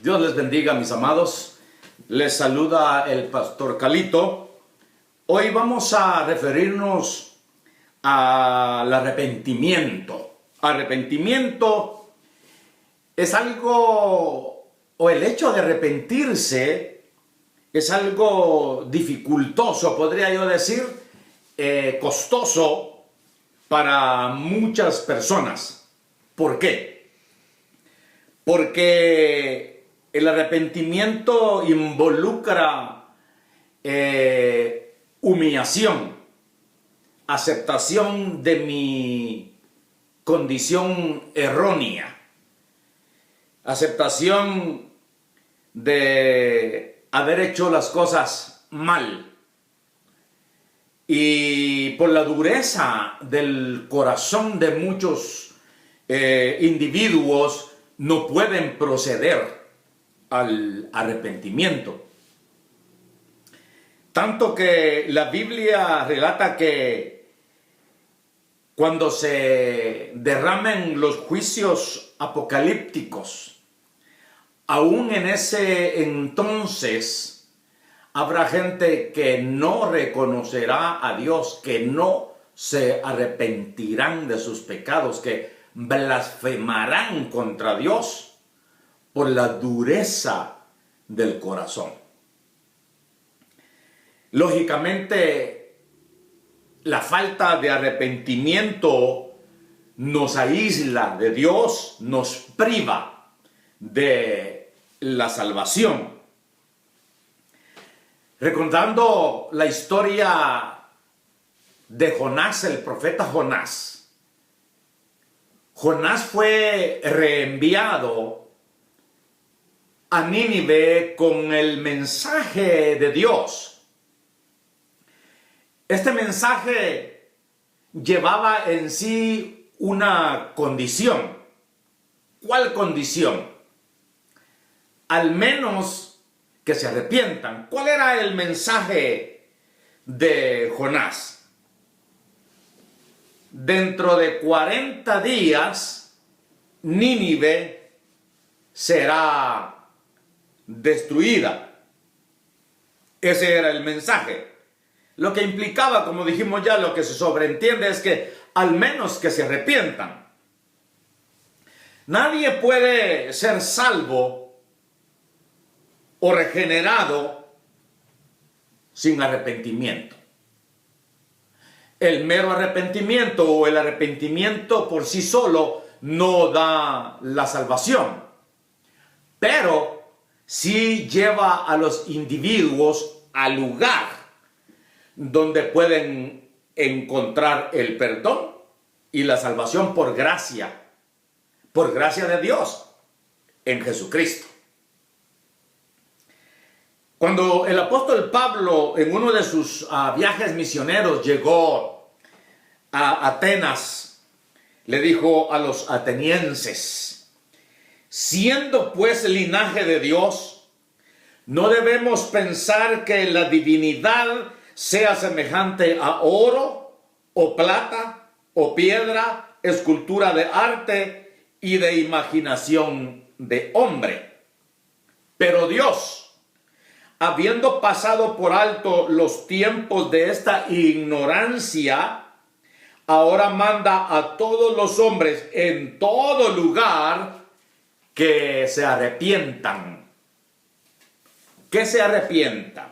Dios les bendiga, mis amados. Les saluda el pastor Calito. Hoy vamos a referirnos al arrepentimiento. Arrepentimiento es algo, o el hecho de arrepentirse es algo dificultoso, podría yo decir, costoso para muchas personas. ¿Por qué? Porque el arrepentimiento involucra humillación, aceptación de mi condición errónea, aceptación de haber hecho las cosas mal. Y por la dureza del corazón de muchos individuos no pueden proceder al arrepentimiento. Tanto que la Biblia relata que cuando se derramen los juicios apocalípticos, aún en ese entonces habrá gente que no reconocerá a Dios, que no se arrepentirán de sus pecados, que blasfemarán contra Dios por la dureza del corazón. Lógicamente, la falta de arrepentimiento nos aísla de Dios, nos priva de la salvación. Recordando la historia de Jonás, el profeta Jonás. Jonás fue reenviado a Nínive con el mensaje de Dios. Este mensaje llevaba en sí una condición. ¿Cuál condición? Al menos que se arrepientan. ¿Cuál era el mensaje de Jonás? Dentro de 40 días, Nínive será destruida. Ese era el mensaje. Lo que implicaba, como dijimos ya, lo que se sobreentiende es que al menos que se arrepientan. Nadie puede ser salvo o regenerado sin arrepentimiento. El mero arrepentimiento o el arrepentimiento por sí solo no da la salvación, pero sí lleva a los individuos al lugar donde pueden encontrar el perdón y la salvación por gracia de Dios en Jesucristo. Cuando el apóstol Pablo en uno de sus viajes misioneros llegó a Atenas, le dijo a los atenienses: siendo pues linaje de Dios, no debemos pensar que la divinidad sea semejante a oro, o plata, o piedra, escultura de arte y de imaginación de hombre. Pero Dios, habiendo pasado por alto los tiempos de esta ignorancia, ahora manda a todos los hombres en todo lugar que se arrepientan. Que se arrepientan.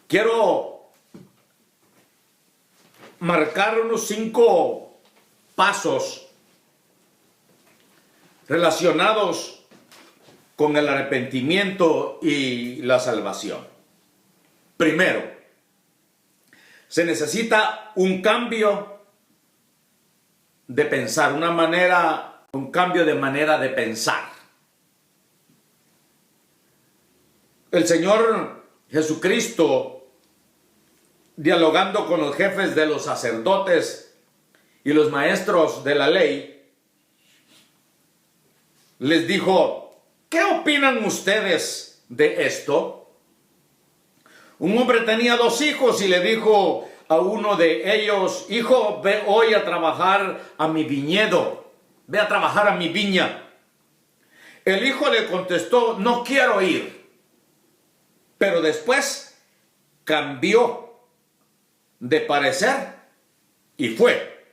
Quiero marcar unos 5 pasos relacionados con el arrepentimiento y la salvación. Primero, se necesita un cambio de pensar, un cambio de manera de pensar. El Señor Jesucristo, dialogando con los jefes de los sacerdotes y los maestros de la ley, les dijo: ¿qué opinan ustedes de esto? Un hombre tenía 2 hijos y le dijo a uno de ellos: hijo, ve hoy a trabajar a mi viñedo, ve a trabajar a mi viña. El hijo le contestó, no quiero ir. Pero después cambió de parecer y fue.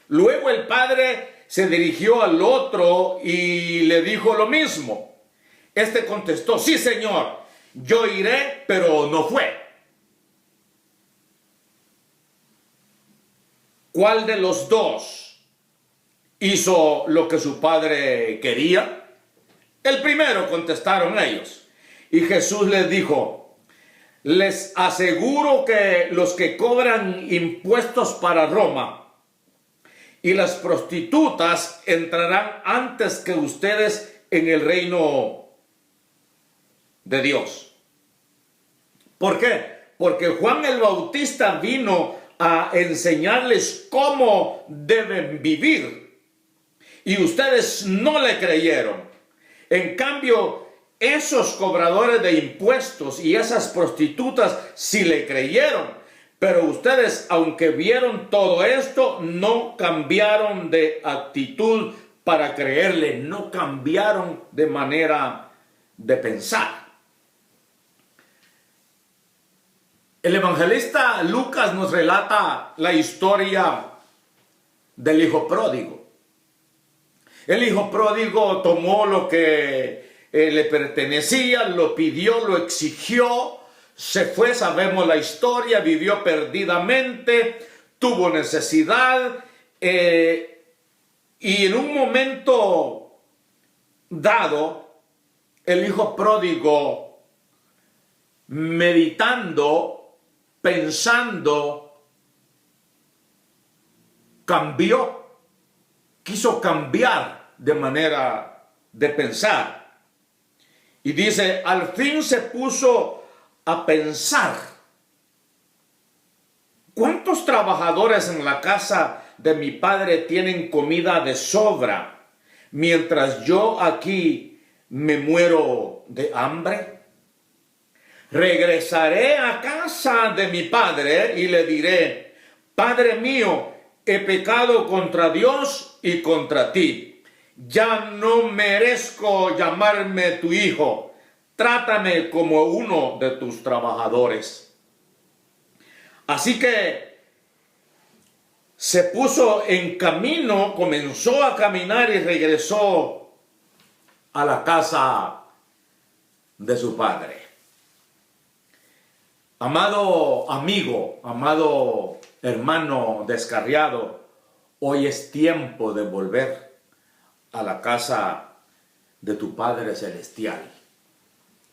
Luego el padre se dirigió al otro y le dijo lo mismo. Este contestó, sí, señor, yo iré, pero no fue. ¿Cuál de los dos hizo lo que su padre quería? El primero, contestaron ellos. Y Jesús les dijo, les aseguro que los que cobran impuestos para Roma y las prostitutas entrarán antes que ustedes en el reino de Dios. ¿Por qué? Porque Juan el Bautista vino a enseñarles cómo deben vivir y ustedes no le creyeron. En cambio, esos cobradores de impuestos y esas prostitutas sí le creyeron, pero ustedes, aunque vieron todo esto, no cambiaron de actitud para creerle, no cambiaron de manera de pensar. El evangelista Lucas nos relata la historia del hijo pródigo. El hijo pródigo tomó lo que le pertenecía, lo pidió, lo exigió, se fue, sabemos la historia, vivió perdidamente, tuvo necesidad y en un momento dado, el hijo pródigo, meditando, pensando, quiso cambiar de manera de pensar. Y dice, al fin se puso a pensar, ¿cuántos trabajadores en la casa de mi padre tienen comida de sobra, mientras yo aquí me muero de hambre? Regresaré a casa de mi padre y le diré, Padre mío, he pecado contra Dios y contra ti. Ya no merezco llamarme tu hijo. Trátame como uno de tus trabajadores. Así que se puso en camino, comenzó a caminar y regresó a la casa de su padre. Amado amigo, amado hermano descarriado, hoy es tiempo de volver a la casa de tu Padre Celestial.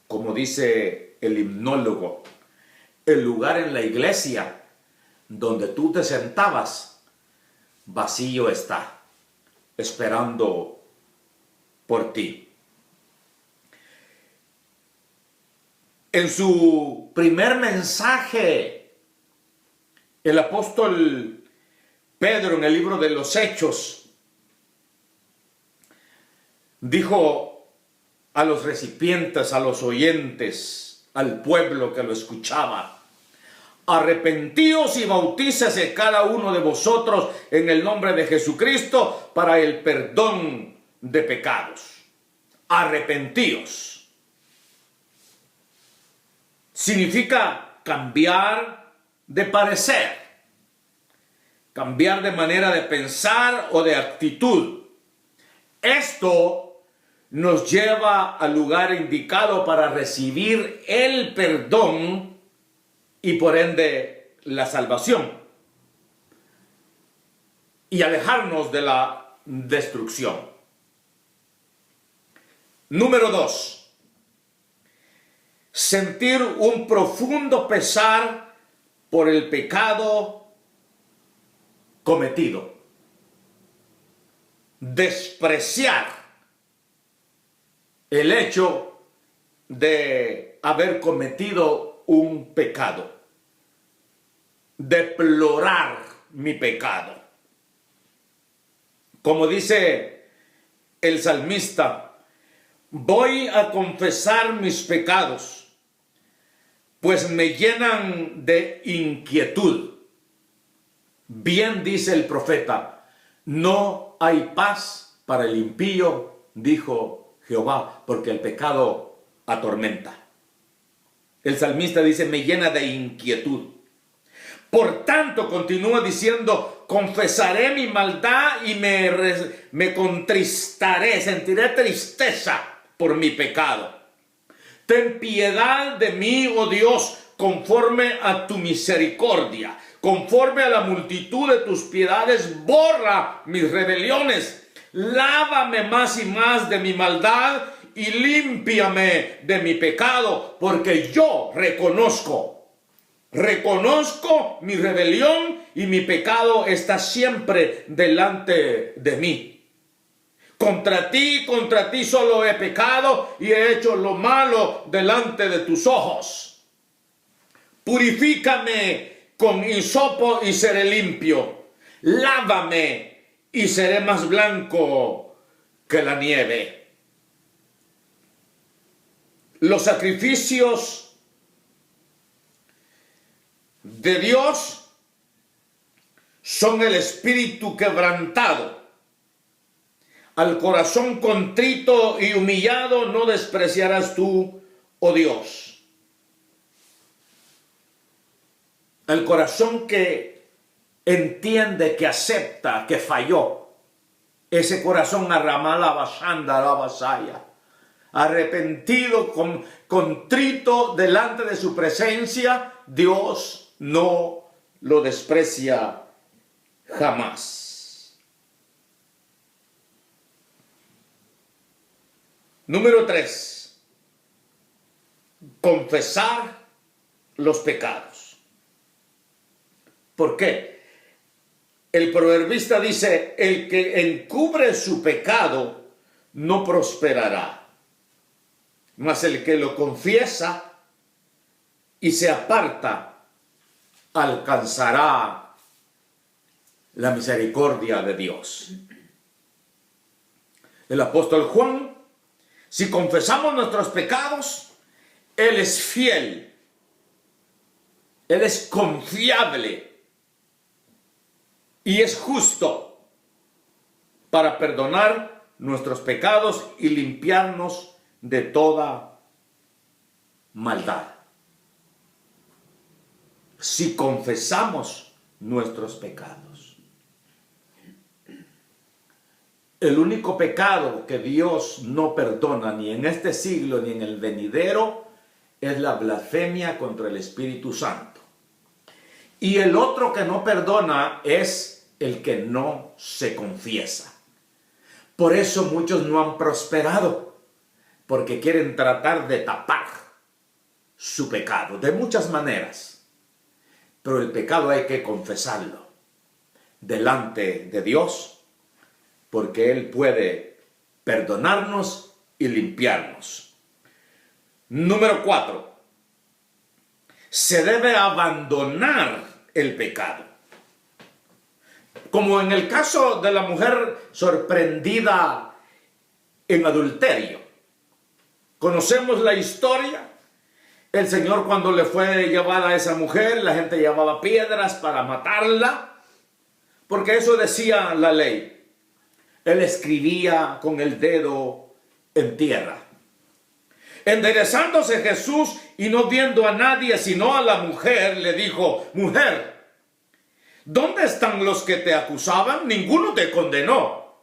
Como dice el himnólogo, el lugar en la iglesia donde tú te sentabas, vacío está, esperando por ti. En su primer mensaje, el apóstol Pedro, en el libro de los Hechos, dijo a los recipientes, a los oyentes, al pueblo que lo escuchaba, arrepentíos y bautícese cada uno de vosotros en el nombre de Jesucristo para el perdón de pecados. Arrepentíos. Significa cambiar de parecer, cambiar de manera de pensar o de actitud. Esto nos lleva al lugar indicado para recibir el perdón y por ende la salvación y alejarnos de la destrucción. Número 2. Sentir un profundo pesar por el pecado cometido. Despreciar el hecho de haber cometido un pecado. Deplorar mi pecado. Como dice el salmista, voy a confesar mis pecados, pues me llenan de inquietud. Bien dice el profeta, no hay paz para el impío, dijo Jehová, porque el pecado atormenta. El salmista dice, me llena de inquietud. Por tanto, continúa diciendo, confesaré mi maldad y me contristaré, sentiré tristeza por mi pecado. Ten piedad de mí, oh Dios, conforme a tu misericordia. Conforme a la multitud de tus piedades, borra mis rebeliones. Lávame más y más de mi maldad y límpiame de mi pecado, porque yo reconozco mi rebelión y mi pecado está siempre delante de mí. Contra ti solo he pecado y he hecho lo malo delante de tus ojos. Purifícame con hisopo y seré limpio. Lávame y seré más blanco que la nieve. Los sacrificios de Dios son el espíritu quebrantado. Al corazón contrito y humillado no despreciarás tú, oh Dios. El corazón que entiende, que acepta, que falló. Ese corazón arrepentido, contrito delante de su presencia, Dios no lo desprecia jamás. Número 3. Confesar los pecados. ¿Por qué? El proverbista dice, el que encubre su pecado no prosperará, mas el que lo confiesa y se aparta alcanzará la misericordia de Dios. El apóstol Juan, si confesamos nuestros pecados, Él es fiel, Él es confiable y es justo para perdonar nuestros pecados y limpiarnos de toda maldad. Si confesamos nuestros pecados. El único pecado que Dios no perdona ni en este siglo ni en el venidero es la blasfemia contra el Espíritu Santo. Y el otro que no perdona es el que no se confiesa. Por eso muchos no han prosperado, porque quieren tratar de tapar su pecado de muchas maneras. Pero el pecado hay que confesarlo delante de Dios, porque Él puede perdonarnos y limpiarnos. Número 4. Se debe abandonar el pecado. Como en el caso de la mujer sorprendida en adulterio. Conocemos la historia. El Señor, cuando le fue llevada a esa mujer, la gente llevaba piedras para matarla, porque eso decía la ley. Él escribía con el dedo en tierra. Enderezándose Jesús y no viendo a nadie sino a la mujer, le dijo: mujer, ¿dónde están los que te acusaban? Ninguno te condenó.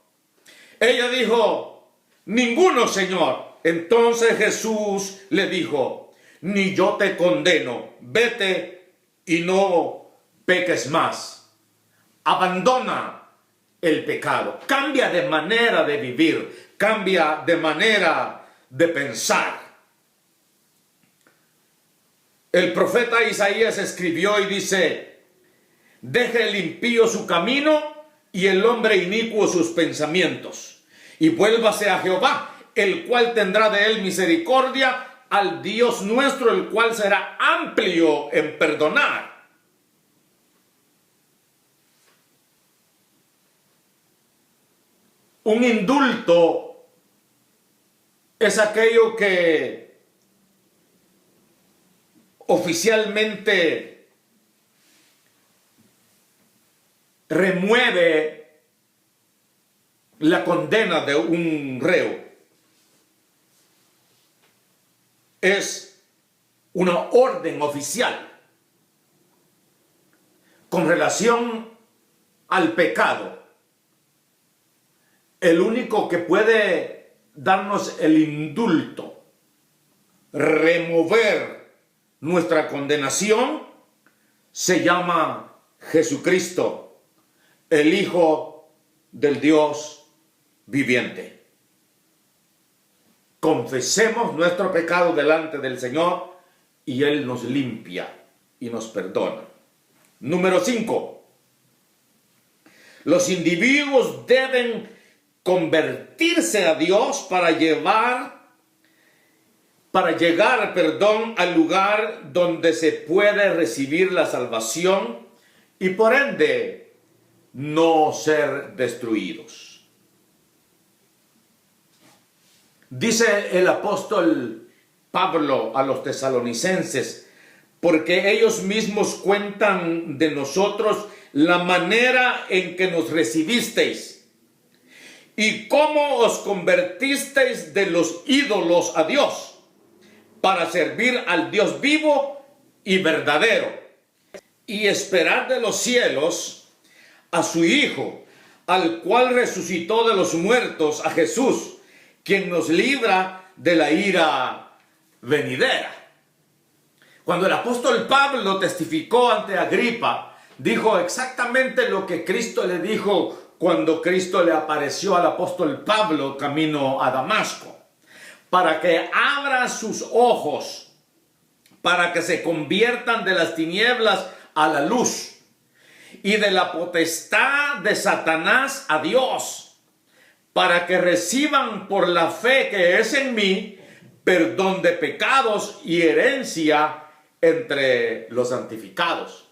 Ella dijo: ninguno, Señor. Entonces Jesús le dijo: ni yo te condeno, vete y no peques más. Abandona el pecado, cambia de manera de vivir, cambia de manera de pensar. El profeta Isaías escribió y dice: deje el impío su camino y el hombre inicuo sus pensamientos, y vuélvase a Jehová, el cual tendrá de él misericordia, al Dios nuestro, el cual será amplio en perdonar. Un indulto es aquello que oficialmente remueve la condena de un reo. es una orden oficial con relación al pecado. El único que puede darnos el indulto, remover nuestra condenación, se llama Jesucristo, el Hijo del Dios viviente. Confesemos nuestro pecado delante del Señor y Él nos limpia y nos perdona. Número 5. Los individuos deben convertirse a Dios para llegar, al lugar donde se puede recibir la salvación y por ende no ser destruidos. Dice el apóstol Pablo a los tesalonicenses, porque ellos mismos cuentan de nosotros la manera en que nos recibisteis y cómo os convertisteis de los ídolos a Dios para servir al Dios vivo y verdadero y esperar de los cielos a su Hijo, al cual resucitó de los muertos, a Jesús, quien nos libra de la ira venidera. Cuando el apóstol Pablo testificó ante Agripa, dijo exactamente lo que Cristo le dijo cuando Cristo le apareció al apóstol Pablo camino a Damasco, para que abra sus ojos, para que se conviertan de las tinieblas a la luz y de la potestad de Satanás a Dios, para que reciban por la fe que es en mí perdón de pecados y herencia entre los santificados.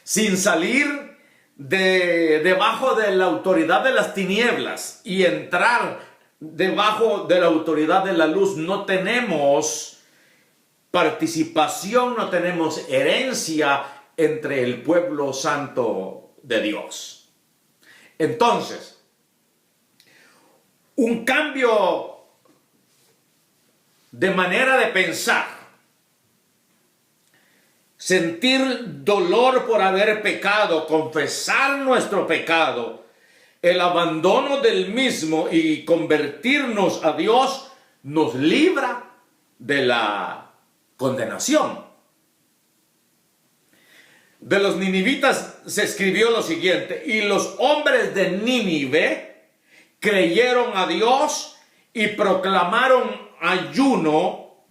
Sin salir debajo de la autoridad de las tinieblas y entrar debajo de la autoridad de la luz, no tenemos participación, no tenemos herencia entre el pueblo santo de Dios. Entonces, un cambio de manera de pensar, sentir dolor por haber pecado, confesar nuestro pecado, el abandono del mismo y convertirnos a Dios nos libra de la condenación. De los ninivitas se escribió lo siguiente: y los hombres de Nínive creyeron a Dios y proclamaron ayuno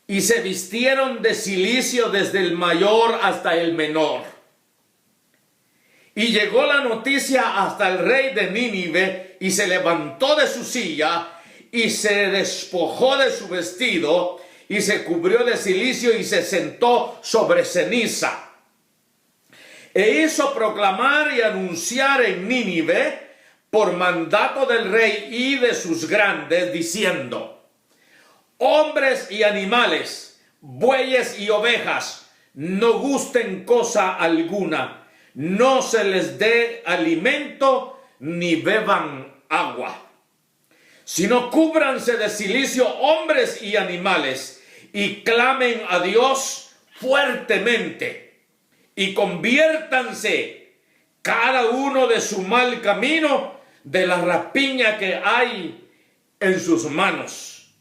y se vistieron de cilicio desde el mayor hasta el menor. Y llegó la noticia hasta el rey de Nínive y se levantó de su silla y se despojó de su vestido y se cubrió de cilicio y se sentó sobre ceniza. E hizo proclamar y anunciar en Nínive por mandato del rey y de sus grandes, diciendo: hombres y animales, bueyes y ovejas, no gusten cosa alguna, no se les dé alimento ni beban agua, sino cúbranse de cilicio hombres y animales y clamen a Dios fuertemente y conviértanse cada uno de su mal camino, de la rapiña que hay en sus manos.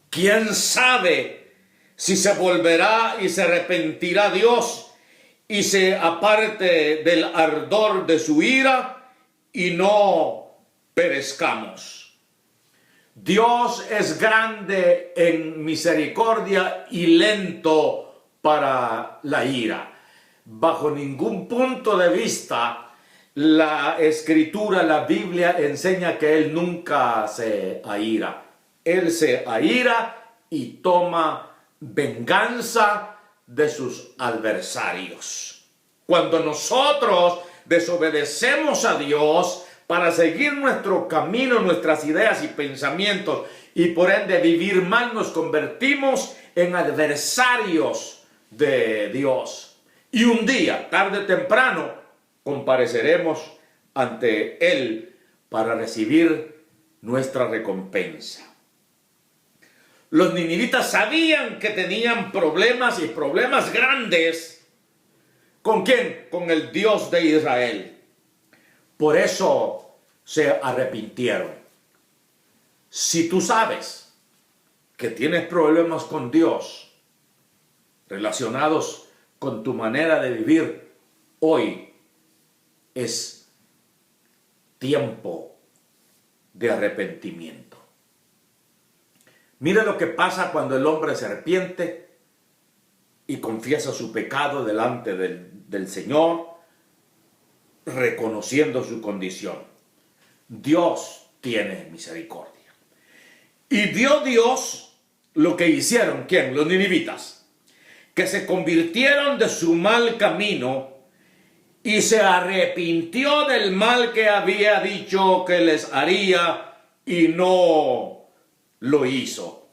¿Quién sabe si se volverá y se arrepentirá Dios y se aparte del ardor de su ira y no perezcamos? Dios es grande en misericordia y lento para la ira. Bajo ningún punto de vista, la Escritura, la Biblia enseña que Él nunca se aira. Él se aira y toma venganza de sus adversarios. Cuando nosotros desobedecemos a Dios para seguir nuestro camino, nuestras ideas y pensamientos, y por ende vivir mal, nos convertimos en adversarios de Dios. Y un día, tarde o temprano, compareceremos ante Él para recibir nuestra recompensa. Los ninivitas sabían que tenían problemas y problemas grandes. ¿Con quién? Con el Dios de Israel. Por eso se arrepintieron. Si tú sabes que tienes problemas con Dios relacionados con tu manera de vivir, hoy es tiempo de arrepentimiento. Mira lo que pasa cuando el hombre se arrepiente y confiesa su pecado delante del Señor, reconociendo su condición. Dios tiene misericordia. Y vio Dios lo que hicieron, ¿quién? Los ninivitas, que se convirtieron de su mal camino y se arrepintió del mal que había dicho que les haría y no lo hizo.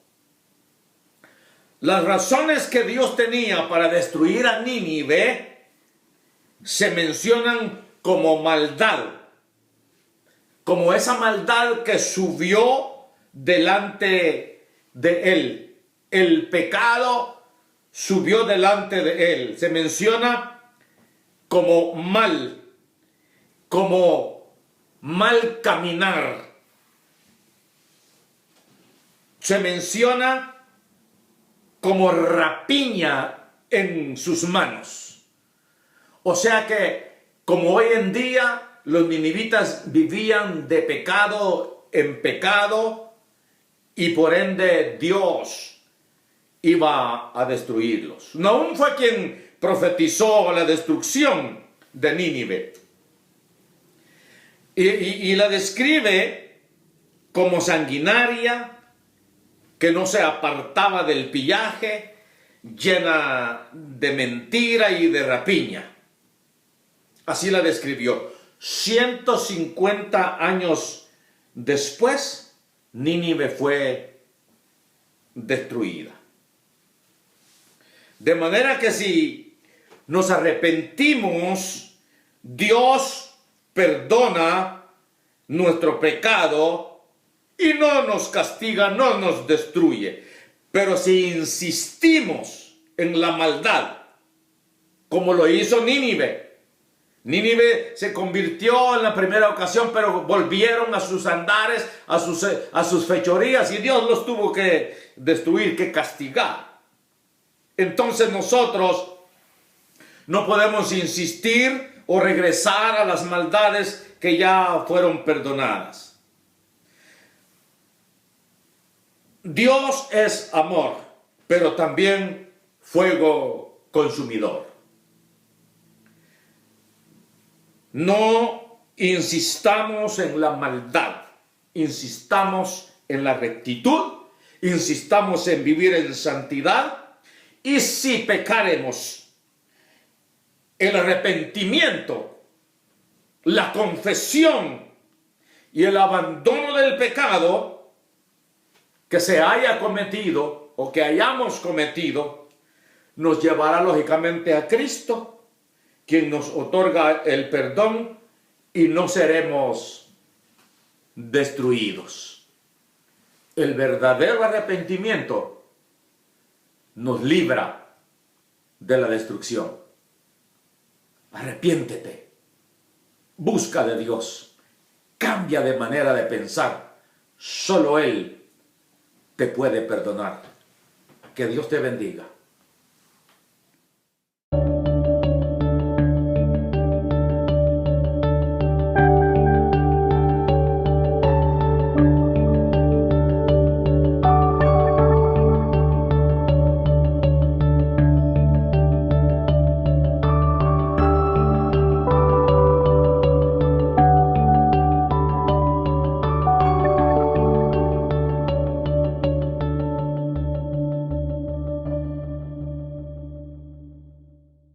Las razones que Dios tenía para destruir a Nínive se mencionan como maldad, como esa maldad que subió delante de él. El pecado subió delante de él. Se menciona como mal caminar. Se menciona como rapiña en sus manos. O sea que, como hoy en día, los ninivitas vivían de pecado en pecado y por ende Dios iba a destruirlos. Nahum fue quien profetizó la destrucción de Nínive. Y la describe como sanguinaria, que no se apartaba del pillaje, llena de mentira y de rapiña. Así la describió. 150 años después, Nínive fue destruida. De manera que si nos arrepentimos, Dios perdona nuestro pecado y no nos castiga, no nos destruye. Pero si insistimos en la maldad, como lo hizo Nínive, Nínive se convirtió en la primera ocasión, pero volvieron a sus andares, a sus fechorías, y Dios los tuvo que destruir, que castigar. Entonces nosotros no podemos insistir o regresar a las maldades que ya fueron perdonadas. Dios es amor, pero también fuego consumidor. No insistamos en la maldad, insistamos en la rectitud, insistamos en vivir en santidad, y si pecaremos, el arrepentimiento, la confesión y el abandono del pecado que se haya cometido o que hayamos cometido, nos llevará lógicamente a Cristo, quien nos otorga el perdón, y no seremos destruidos. El verdadero arrepentimiento nos libra de la destrucción. Arrepiéntete, busca de Dios, cambia de manera de pensar. Solo Él te puede perdonar. Que Dios te bendiga.